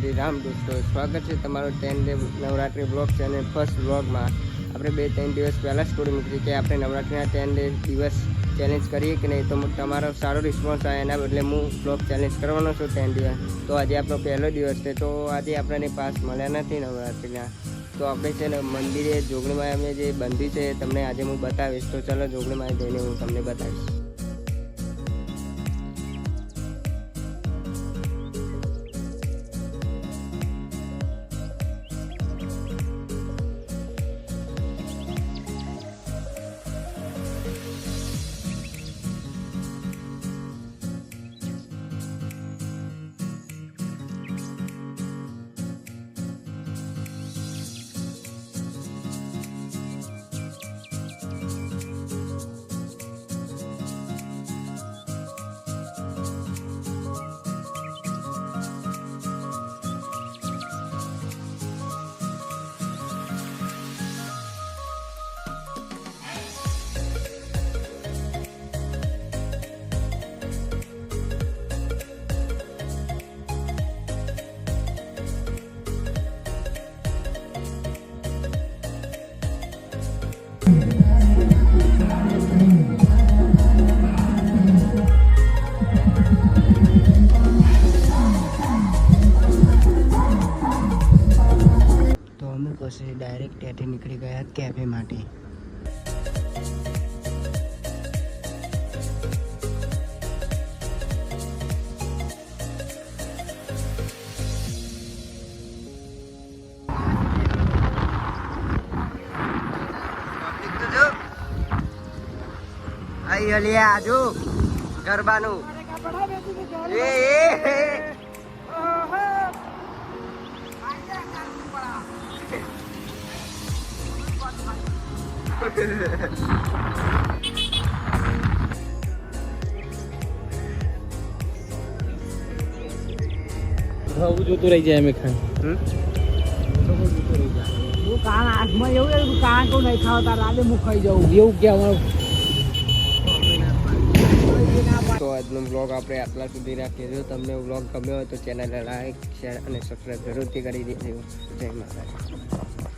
રામ દોસ્તો, સ્વાગત છે તમારો 10 ડે નવરાત્રી બ્લોગ છે. અને ફર્સ્ટ બ્લોગમાં આપણે 2-3 દિવસ પહેલાં સ્ટોરી મૂકી કે આપણે નવરાત્રિના 10 ડે દિવસ ચેલેન્જ કરીએ કે નહીં. તો તમારો સારો રિસ્પોન્સ આવે એના બદલે હું બ્લોગ ચેલેન્જ કરવાનો છું 10 દિવસ. તો આજે આપણો પહેલો દિવસ છે, તો આજે આપણને પાસ મળ્યા નથી નવરાત્રિના. તો આપણે છે ને મંદિરે જોગણીમાં અમે જે બંધી છે તમને આજે હું બતાવીશ. તો ચલો જોગણીમાં જઈને હું તમને બતાવીશ. પછી ડાયરેક્ટ ત્યાંથી નીકળી ગયા કેફે માટે. આઈ અલિયા આજુ ગરબાનું જોતું રહી જાય અમે ખાઈ કાન આંખમાં એવું કાન તો નહીં ખાવતા રાતે હું ખાઈ જાઉં એવું કે તો આજનો બ્લોગ આપણે આટલા સુધી રાખીએ. જો તમને બ્લોગ ગમ્યો હોય તો ચેનલને લાઈક, શેર અને સબસ્ક્રાઈબ જરૂરથી કરી દેજો. જય માતા.